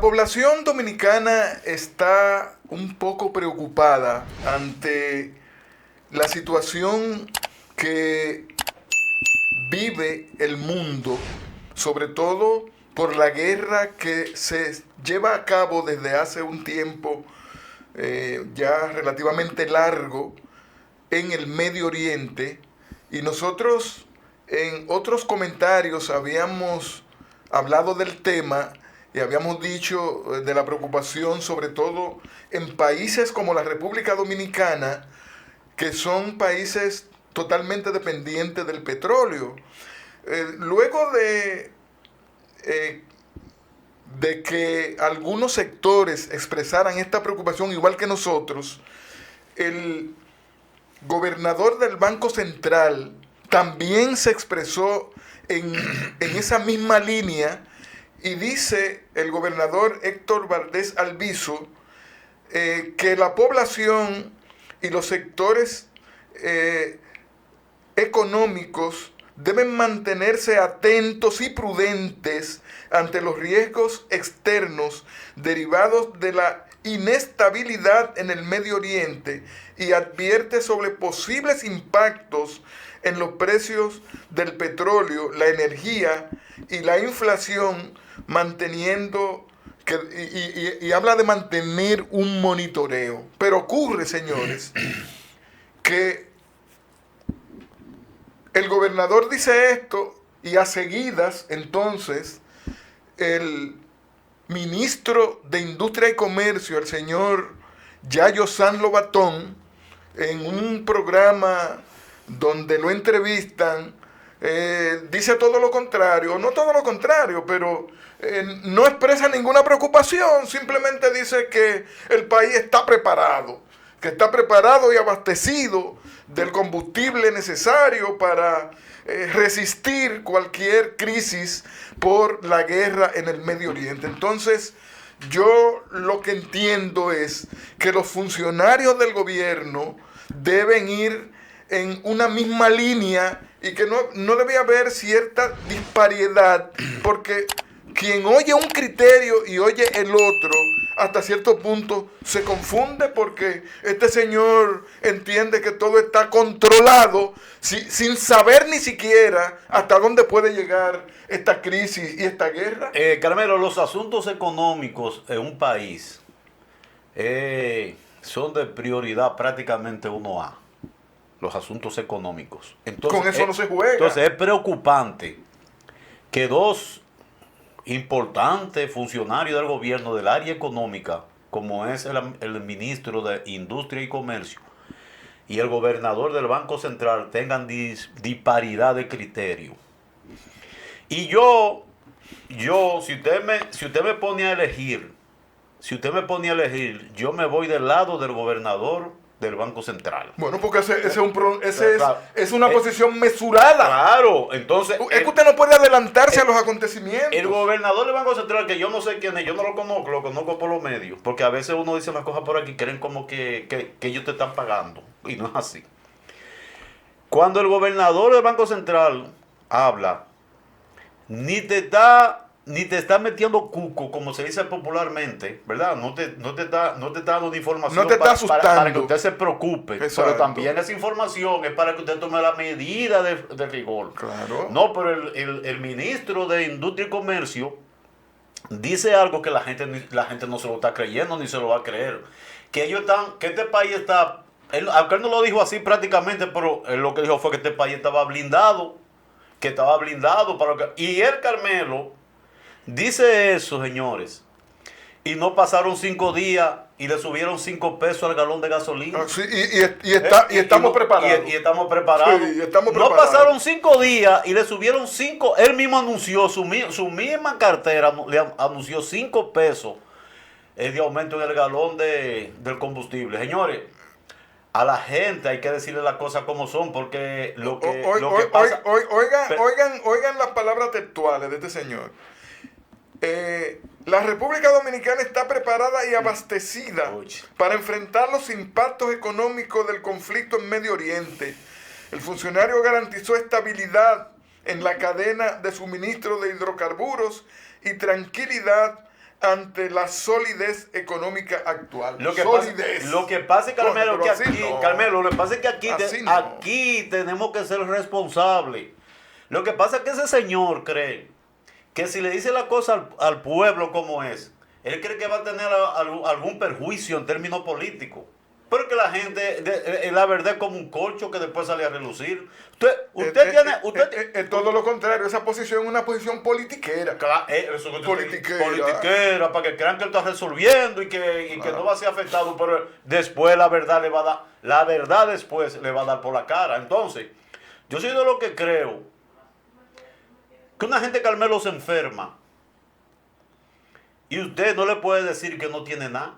población dominicana está un poco preocupada ante la situación que vive el mundo, sobre todo por la guerra que se lleva a cabo desde hace un tiempo ya relativamente largo en el Medio Oriente. Y nosotros en otros comentarios habíamos hablado del tema y habíamos dicho de la preocupación sobre todo en países como la República Dominicana, que son países totalmente dependientes del petróleo. Luego de que algunos sectores expresaran esta preocupación igual que nosotros, el gobernador del Banco Central también se expresó en esa misma línea y dice el gobernador Héctor Valdés Albizu que la población y los sectores económicos deben mantenerse atentos y prudentes ante los riesgos externos derivados de la inestabilidad en el Medio Oriente y advierte sobre posibles impactos en los precios del petróleo, la energía y la inflación, manteniendo y habla de mantener un monitoreo. Pero ocurre, señores, que el gobernador dice esto y a seguidas, entonces, el ministro de Industria y Comercio, el señor Yayo San Lobatón, en un programa donde lo entrevistan, dice todo lo contrario, no todo lo contrario, pero no expresa ninguna preocupación, simplemente dice que el país está preparado, y abastecido del combustible necesario para resistir cualquier crisis por la guerra en el Medio Oriente. Entonces, yo lo que entiendo es que los funcionarios del gobierno deben ir en una misma línea y que no debe haber cierta disparidad, porque quien oye un criterio y oye el otro, hasta cierto punto se confunde, porque este señor entiende que todo está controlado sin saber ni siquiera hasta dónde puede llegar esta crisis y esta guerra. Carmelo, los asuntos económicos en un país son de prioridad prácticamente 1A. Los asuntos económicos. Entonces, con eso no se juega. Entonces es preocupante que dos importantes funcionarios del gobierno del área económica, como es el ministro de Industria y Comercio y el gobernador del Banco Central, tengan disparidad de criterio. Y yo si usted me pone a elegir, yo me voy del lado del gobernador del Banco Central. Bueno, porque es una posición mesurada. Claro, entonces... Es que usted no puede adelantarse a los acontecimientos. El gobernador del Banco Central, que yo no sé quién es, yo no lo conozco por los medios, porque a veces uno dice unas cosas por aquí, creen como que ellos te están pagando, y no es así. Cuando el gobernador del Banco Central habla, ni te está metiendo cuco, como se dice popularmente, ¿verdad? No te está dando una información no te está asustando para que usted se preocupe. Exacto. Pero también esa información es para que usted tome la medida de rigor. Claro. No, pero el ministro de Industria y Comercio dice algo que la gente no se lo está creyendo ni se lo va a creer. Que este país está, aunque él no lo dijo así prácticamente, pero él lo que dijo fue que este país estaba blindado. Y el Carmelo dice eso, señores, y no pasaron 5 días y le subieron 5 pesos al galón de gasolina. Sí, y estamos preparados. Y estamos preparados. Sí, estamos no preparados. pasaron 5 días y le subieron 5. Él mismo anunció, su misma cartera le anunció 5 pesos de aumento en el galón del combustible. Señores, a la gente hay que decirle las cosas como son, porque lo que pasa... Oigan las palabras textuales de este señor. La República Dominicana está preparada y abastecida para enfrentar los impactos económicos del conflicto en Medio Oriente. El funcionario garantizó estabilidad en la cadena de suministro de hidrocarburos y tranquilidad ante la solidez económica actual. Lo que pasa es, Carmelo, Coño, que pero así aquí, no. Carmelo, lo que pasa es que Así no. aquí tenemos que ser responsables. Lo que pasa es que ese señor cree que si le dice la cosa al pueblo como es, él cree que va a tener algún perjuicio en términos políticos. Pero que la gente, la verdad es como un corcho que después sale a relucir. Es todo lo contrario, esa posición es una posición politiquera. Claro, eso que Politiquera. politiquera, para que crean que él está resolviendo y que no va a ser afectado, pero después la verdad le va a dar, la verdad después le va a dar por la cara. Entonces, yo soy de lo que creo que una gente, Carmelo, se enferma y usted no le puede decir que no tiene nada,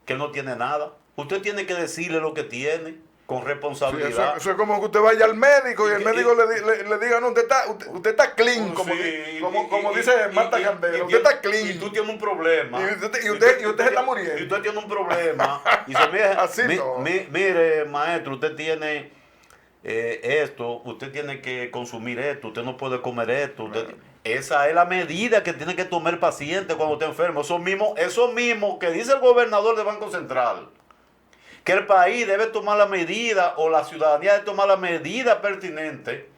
que no tiene nada. Usted tiene que decirle lo que tiene con responsabilidad. Sí, eso es como que usted vaya al médico y el médico le diga, no, usted está clean, como dice Marta Candela, usted está clean. Y tú tienes un problema. Y usted se está muriendo. Y usted tiene un problema. Y dice, mire, maestro, usted tiene esto, usted tiene que consumir esto, usted no puede comer esto. Esa es la medida que tiene que tomar el paciente cuando está enfermo. Eso mismo que dice el gobernador del Banco Central, que el país debe tomar la medida o la ciudadanía debe tomar la medida pertinente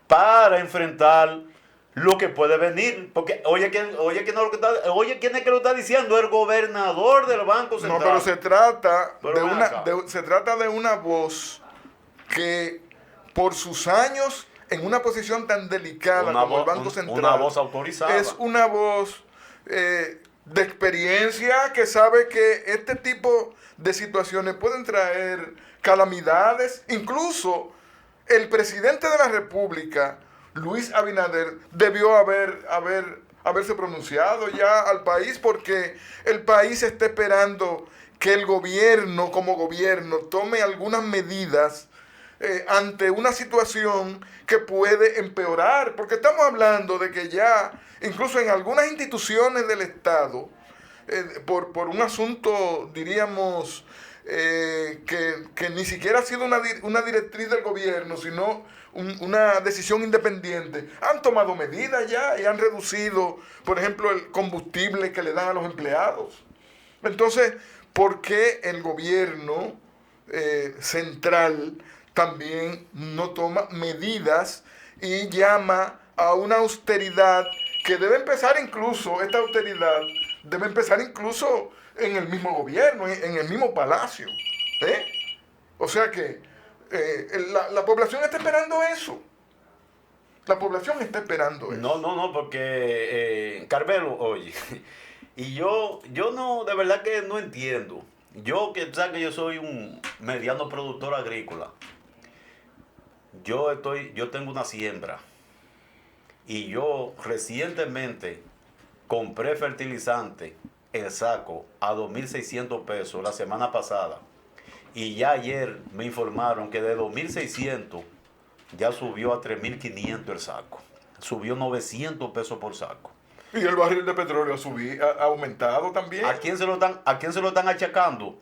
para enfrentar lo que puede venir. Porque oye quién es que lo está diciendo, el gobernador del Banco Central. No, pero se trata de una voz que por sus años en una posición tan delicada como el Banco Central, una voz autorizada, es una voz de experiencia que sabe que este tipo de situaciones pueden traer calamidades. Incluso el presidente de la República, Luis Abinader, debió haberse pronunciado ya al país, porque el país está esperando que el gobierno, como gobierno, tome algunas medidas ante una situación que puede empeorar, porque estamos hablando de que ya, incluso en algunas instituciones del Estado, por un asunto, diríamos, que ni siquiera ha sido una directriz del gobierno, sino una decisión independiente, han tomado medidas ya y han reducido, por ejemplo, el combustible que le dan a los empleados. Entonces, ¿por qué el gobierno central también no toma medidas y llama a una austeridad que debe empezar incluso, esta austeridad debe empezar incluso en el mismo gobierno, en el mismo palacio? O sea que la población está esperando eso. La población está esperando eso. No, porque, Carmelo, oye, y yo no, de verdad que no entiendo. Yo yo soy un mediano productor agrícola. Yo tengo una siembra y yo recientemente compré fertilizante, el saco, a 2,600 pesos la semana pasada. Y ya ayer me informaron que de 2,600 ya subió a 3,500 el saco. Subió 900 pesos por saco. Y el barril de petróleo ha aumentado también. ¿A quién se lo están achacando?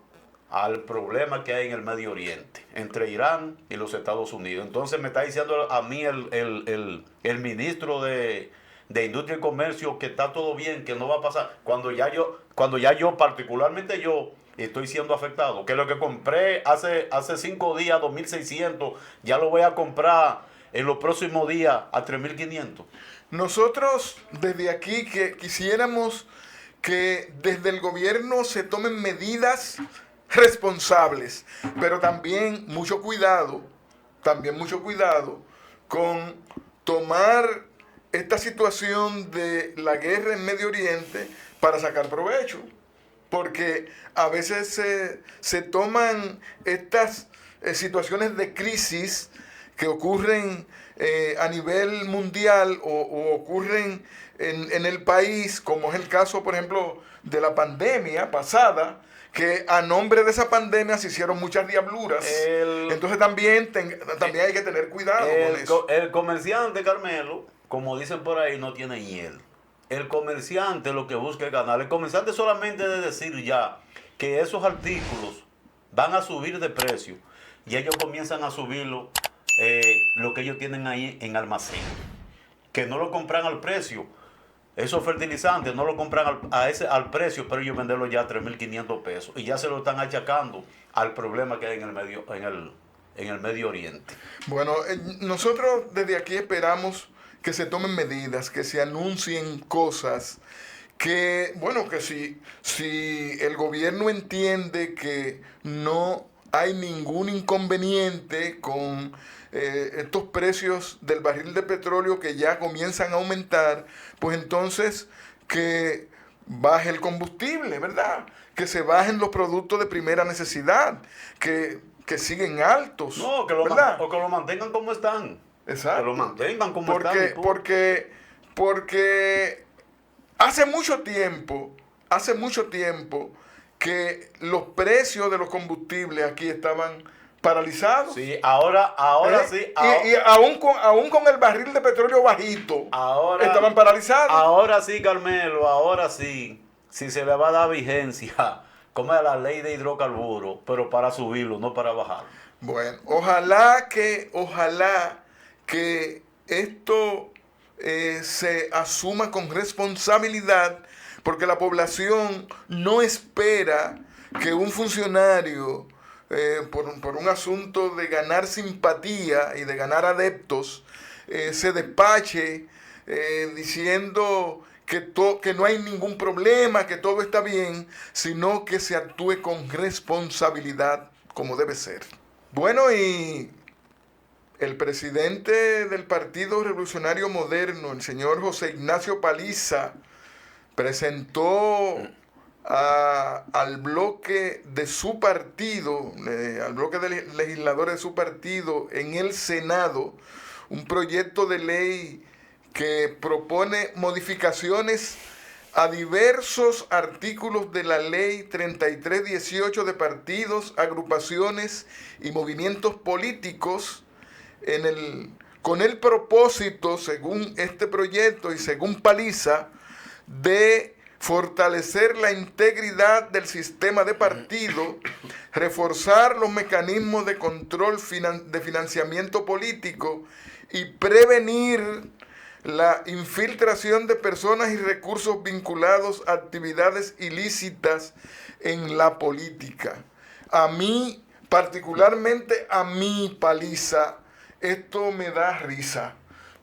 Al problema que hay en el Medio Oriente, entre Irán y los Estados Unidos. Entonces me está diciendo a mí el ministro de Industria y Comercio que está todo bien, que no va a pasar. Cuando ya yo, particularmente yo, estoy siendo afectado. Que lo que compré hace 5 días, 2,600, ya lo voy a comprar en los próximos días a 3,500. Nosotros desde aquí que quisiéramos que desde el gobierno se tomen medidas responsables, pero también mucho cuidado con tomar esta situación de la guerra en Medio Oriente para sacar provecho, porque a veces se toman estas situaciones de crisis que ocurren a nivel mundial o ocurren en el país, como es el caso, por ejemplo, de la pandemia pasada, que a nombre de esa pandemia se hicieron muchas diabluras. Entonces también hay que tener cuidado con eso. El comerciante, Carmelo, como dicen por ahí, no tiene hiel. El comerciante lo que busca es ganar. El comerciante solamente debe decir ya que esos artículos van a subir de precio y ellos comienzan a subirlo lo que ellos tienen ahí en almacén. Que no lo compran al precio Esos fertilizantes no lo compran al precio, pero ellos venderlo ya a 3.500 pesos. Y ya se lo están achacando al problema que hay en el Medio Oriente. Bueno, nosotros desde aquí esperamos que se tomen medidas, que se anuncien cosas, que, bueno, que si el gobierno entiende que no hay ningún inconveniente con estos precios del barril de petróleo que ya comienzan a aumentar, pues entonces que baje el combustible, ¿verdad? Que se bajen los productos de primera necesidad, que siguen altos, No, ¿verdad? o que lo mantengan como están. Exacto. Que lo mantengan como están. Porque hace mucho tiempo que los precios de los combustibles aquí estaban paralizados. Sí, ahora sí. Y aún con el barril de petróleo bajito, estaban paralizados. Ahora sí, Carmelo, ahora sí. Si se le va a dar vigencia, como es la ley de hidrocarburos, pero para subirlo, no para bajarlo. Bueno, ojalá que esto se asuma con responsabilidad, porque la población no espera que un funcionario, por un asunto de ganar simpatía y de ganar adeptos, se despache diciendo que no hay ningún problema, que todo está bien, sino que se actúe con responsabilidad como debe ser. Bueno, y el presidente del Partido Revolucionario Moderno, el señor José Ignacio Paliza, presentó al bloque de su partido, al bloque de legisladores de su partido en el Senado, un proyecto de ley que propone modificaciones a diversos artículos de la ley 3318 de partidos, agrupaciones y movimientos políticos con el propósito, según este proyecto y según Paliza, de fortalecer la integridad del sistema de partido, reforzar los mecanismos de control de financiamiento político y prevenir la infiltración de personas y recursos vinculados a actividades ilícitas en la política. A mí, particularmente a mí, Paliza, esto me da risa,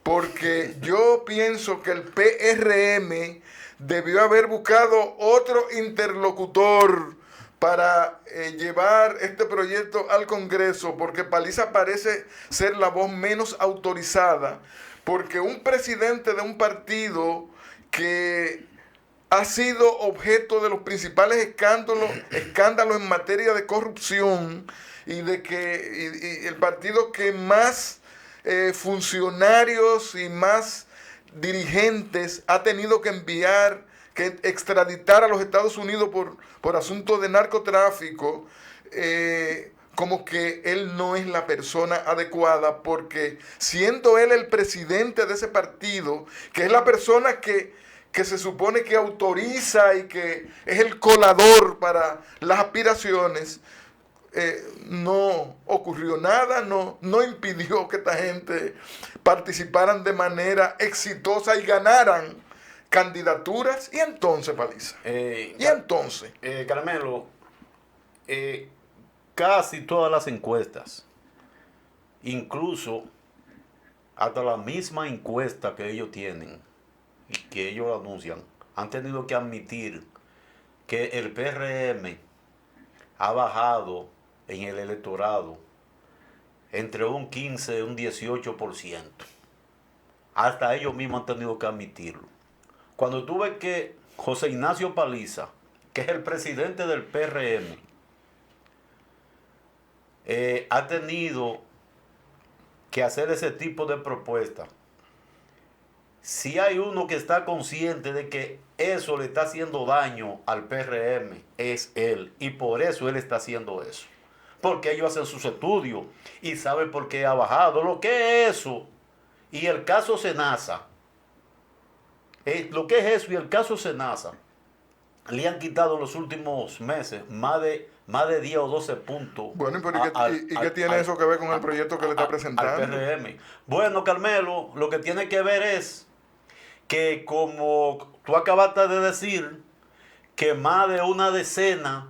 porque yo pienso que el PRM debió haber buscado otro interlocutor para llevar este proyecto al Congreso, porque Paliza parece ser la voz menos autorizada, porque un presidente de un partido que ha sido objeto de los principales escándalos en materia de corrupción y de que el partido que más funcionarios y más dirigentes ha tenido que extraditar a los Estados Unidos por asuntos de narcotráfico, como que él no es la persona adecuada, porque siendo él el presidente de ese partido, que es la persona que se supone que autoriza y que es el colador para las aspiraciones, no ocurrió nada, no impidió que esta gente participaran de manera exitosa y ganaran candidaturas. Y entonces, Paliza, y entonces, Carmelo, casi todas las encuestas, incluso hasta la misma encuesta que ellos tienen y que ellos anuncian, han tenido que admitir que el PRM ha bajado en el electorado entre un 15 y un 18%. Hasta ellos mismos han tenido que admitirlo. Cuando tú ves que José Ignacio Paliza, que es el presidente del PRM, ha tenido que hacer ese tipo de propuestas, si hay uno que está consciente de que eso le está haciendo daño al PRM, es él. Y por eso él está haciendo eso. Porque ellos hacen sus estudios y saben por qué ha bajado. Lo que es eso y el caso Senasa, lo que es eso y el caso Senasa, le han quitado en los últimos meses más de 10 o 12 puntos. Bueno, pero ¿qué tiene eso que ver con el proyecto que le está presentando? Al PRM. Bueno, Carmelo, lo que tiene que ver es que como tú acabaste de decir, que más de una decena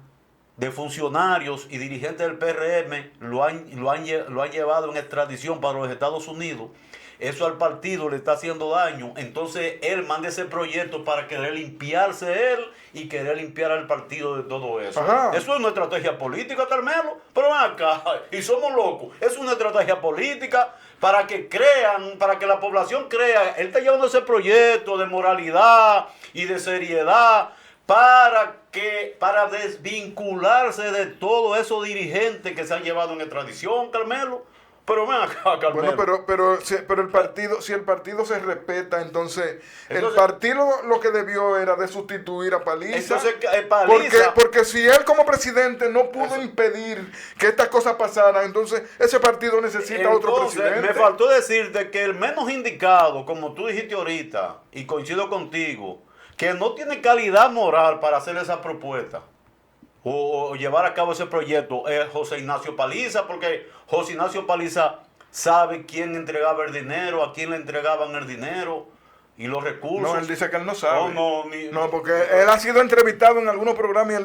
de funcionarios y dirigentes del PRM lo han llevado en extradición para los Estados Unidos. Eso al partido le está haciendo daño. Entonces él manda ese proyecto para querer limpiarse él y querer limpiar al partido de todo eso. Ajá. Eso es una estrategia política, Carmelo. Pero ven acá, y somos locos. Es una estrategia política para que crean, para que la población crea. Él está llevando ese proyecto de moralidad y de seriedad para desvincularse de todos esos dirigentes que se han llevado en extradición, Carmelo. Pero ven acá, Carmelo. Bueno, pero el partido, si el partido se respeta, entonces el partido lo que debió era de sustituir a Paliza. Entonces, Paliza, porque si él como presidente no pudo impedir que estas cosas pasaran, entonces ese partido necesita otro presidente. Me faltó decirte que el menos indicado, como tú dijiste ahorita, y coincido contigo, que no tiene calidad moral para hacer esa propuesta o llevar a cabo ese proyecto es José Ignacio Paliza, porque José Ignacio Paliza sabe quién entregaba el dinero, a quién le entregaban el dinero y los recursos. No, él dice que él no sabe. No, porque él ha sido entrevistado en algunos programas y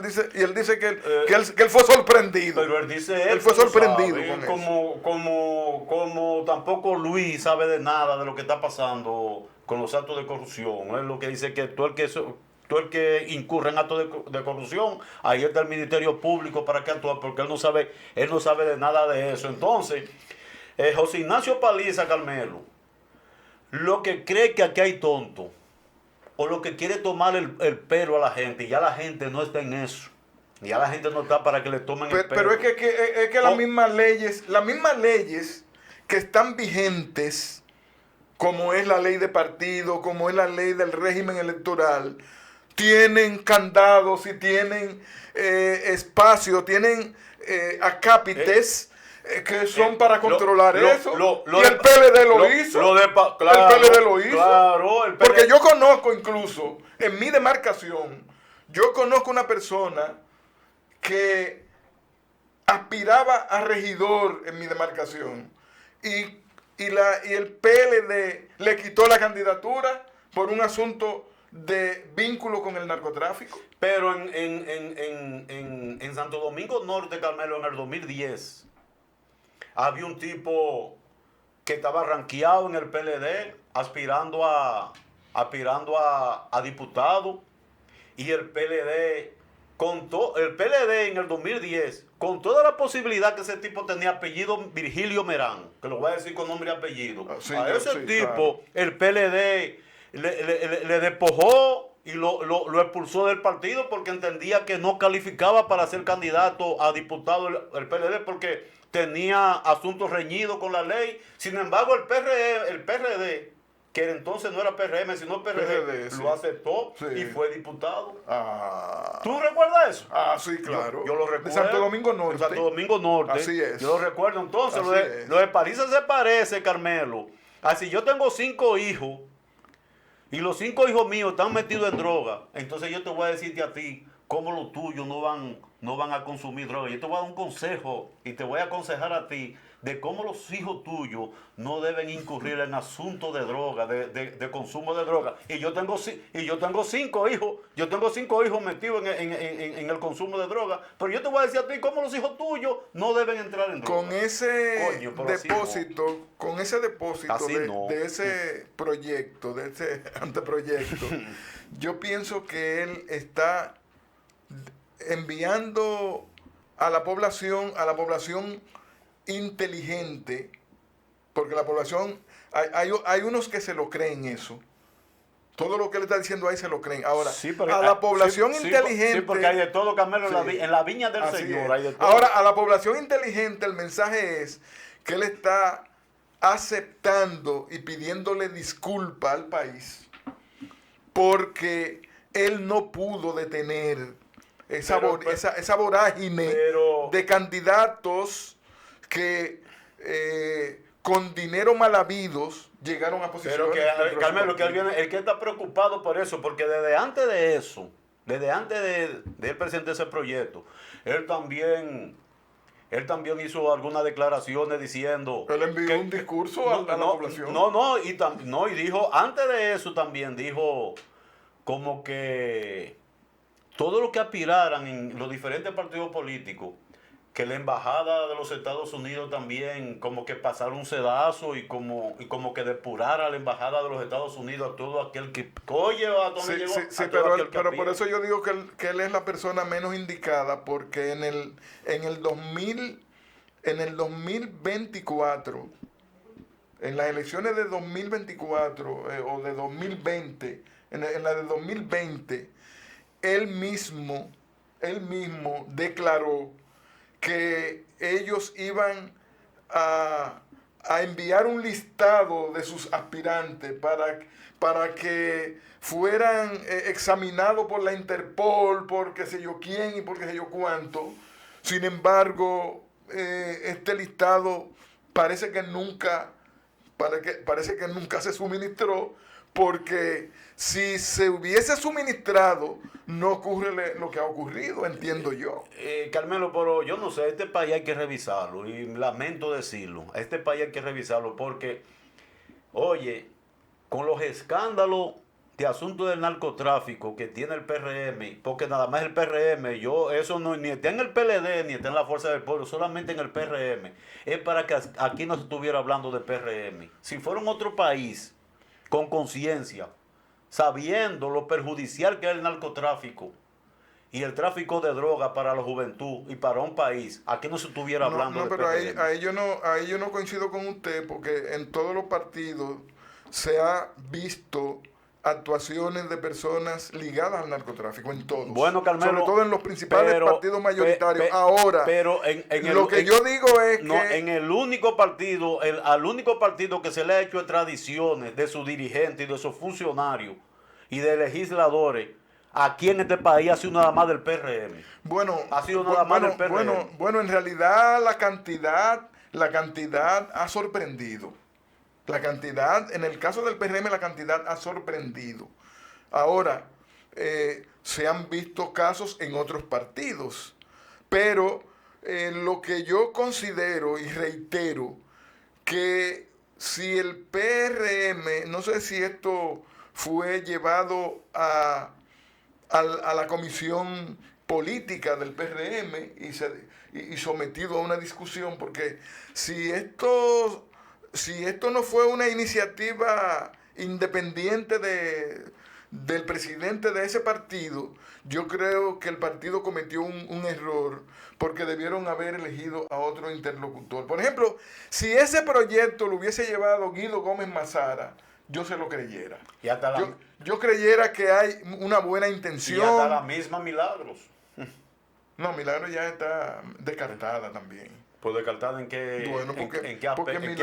él dice que él fue sorprendido. Pero él dice él fue sorprendido sabe, con eso. Como tampoco Luis sabe de nada de lo que está pasando con los actos de corrupción. Es lo que dice que todo el que incurre en actos de corrupción, ahí está el Ministerio Público para que actúe, porque él no sabe de nada de eso. Entonces, José Ignacio Paliza, Carmelo, lo que cree que aquí hay tonto, o lo que quiere tomar el pelo a la gente, ya la gente no está en eso. Ya la gente no está para que le tomen el pelo. Pero es que las mismas leyes que están vigentes, como es la ley de partido, como es la ley del régimen electoral, tienen candados y tienen espacio, tienen acápites que son para controlar eso. Y el PLD lo hizo. El PLD lo hizo. Claro, porque yo conozco incluso, en mi demarcación, yo conozco una persona que aspiraba a regidor en mi demarcación y el PLD le quitó la candidatura por un asunto de vínculo con el narcotráfico. Pero en Santo Domingo Norte, Carmelo, en el 2010, había un tipo que estaba rankeado en el PLD, aspirando a diputado, y el PLD en el 2010, con toda la posibilidad que ese tipo tenía apellido Virgilio Merán, que lo voy a decir con nombre y apellido, a ese tipo, claro, el PLD le despojó y lo expulsó del partido porque entendía que no calificaba para ser candidato a diputado el PLD porque tenía asuntos reñidos con la ley. Sin embargo, el PRD, que entonces no era PRM, sino PRD, lo aceptó y fue diputado. ¿Tú recuerdas eso? Sí, claro. Yo lo recuerdo. De Santo Domingo Norte. De Santo Domingo Norte. Así es. Yo lo recuerdo. Entonces, lo de Paliza se parece, Carmelo. Así yo tengo 5 hijos y los 5 hijos míos están metidos en droga. Entonces yo te voy a decirte a ti cómo los tuyos no van a consumir droga. Yo te voy a dar un consejo y te voy a aconsejar a ti de cómo los hijos tuyos no deben incurrir en asuntos de droga, de consumo de droga. Y yo tengo 5 hijos. Yo tengo 5 hijos metidos en el consumo de droga. Pero yo te voy a decir a ti cómo los hijos tuyos no deben entrar en droga. Con ese depósito de ese proyecto, de ese anteproyecto, yo pienso que él está enviando a la población inteligente, porque la población, hay unos que se lo creen eso. Todo lo que le está diciendo ahí se lo creen. Ahora, a la población inteligente... Sí, porque hay de todo, Carmelo, en la viña del Señor. Hay de todo. Ahora, a la población inteligente el mensaje es que él está aceptando y pidiéndole disculpa al país porque él no pudo detener esa vorágine de candidatos que con dinero mal habidos llegaron a posiciones. Pero Carmelo, el que está preocupado por eso, porque desde antes de él presentar ese proyecto, él también él también hizo algunas declaraciones diciendo... Él envió un discurso a la población. Y dijo, antes de eso también dijo como que todo lo que aspiraran en los diferentes partidos políticos, que la embajada de los Estados Unidos también como que pasara un sedazo y como que depurara a la embajada de los Estados Unidos a todo aquel que oye, a dónde Sí, llegó, sí, a sí, todo aquel que pero por aspira. eso yo digo que él es la persona menos indicada, porque en el 2024, en las elecciones de 2024 o de 2020, en la de 2020, él mismo declaró que ellos iban a enviar un listado de sus aspirantes para que fueran examinados por la Interpol, por qué sé yo quién y por qué sé yo cuánto. Sin embargo, este listado parece que nunca se suministró, porque si se hubiese suministrado, no ocurre lo que ha ocurrido, entiendo yo. Carmelo, pero yo no sé, este país hay que revisarlo y lamento decirlo, este país hay que revisarlo porque, oye, con los escándalos de asuntos del narcotráfico que tiene el PRM, porque nada más el PRM, eso no, ni está en el PLD, ni está en la Fuerza del Pueblo, solamente en el PRM, es para que aquí no se estuviera hablando de PRM. Si fuera en otro país, con conciencia, sabiendo lo perjudicial que es el narcotráfico y el tráfico de droga para la juventud y para un país, aquí no se estuviera hablando de pero PRM. ahí yo no coincido con usted, porque en todos los partidos se ha visto actuaciones de personas ligadas al narcotráfico, en todos. Bueno, Carmelo, sobre todo en los principales partidos mayoritarios. Ahora, pero yo digo es no, que... en el único partido, al único partido que se le ha hecho extradiciones de sus dirigentes y de sus funcionarios y de legisladores, aquí en este país ha sido nada más del PRM. Bueno, ha sido nada más del PRM. Bueno, en realidad la cantidad ha sorprendido. La cantidad, en el caso del PRM, la cantidad ha sorprendido. Ahora, se han visto casos en otros partidos, pero lo que yo considero y reitero, que si el PRM, no sé si esto fue llevado a la comisión política del PRM y sometido a una discusión, porque si esto no fue una iniciativa independiente del presidente de ese partido, yo creo que el partido cometió un error, porque debieron haber elegido a otro interlocutor. Por ejemplo, si ese proyecto lo hubiese llevado Guido Gómez Mazara, yo se lo creyera. Yo creyera que hay una buena intención. Y hasta la misma Milagros. No, Milagros ya está descartada también. ¿Pues descartada en qué, bueno, en qué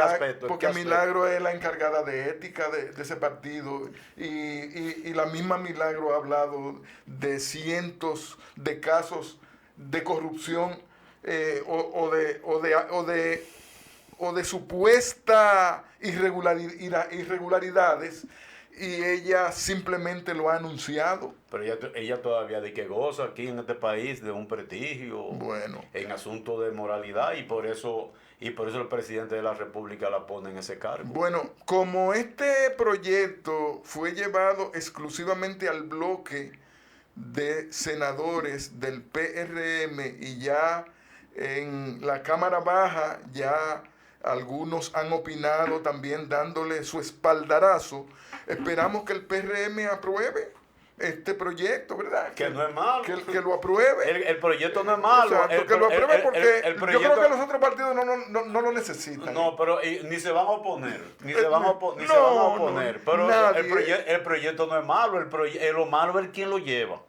aspecto? Porque Milagro es la encargada de ética de ese partido, y la misma Milagro ha hablado de cientos de casos de corrupción o de supuesta irregularidades, y ella simplemente lo ha anunciado. Pero ella todavía de que goza aquí en este país de un prestigio, bueno, en asuntos de moralidad, y por eso el presidente de la República la pone en ese cargo. Bueno, como este proyecto fue llevado exclusivamente al bloque de senadores del PRM, y ya en la Cámara Baja ya algunos han opinado también dándole su espaldarazo, esperamos que el PRM apruebe este proyecto, ¿verdad? Que no es malo. Que lo apruebe. El proyecto no es malo. Exacto, que lo apruebe, porque yo creo que los otros partidos no lo necesitan. No, pero ni se van a oponer. Ni se van a oponer. Pero el proyecto no es malo. Lo malo es quien lo lleva.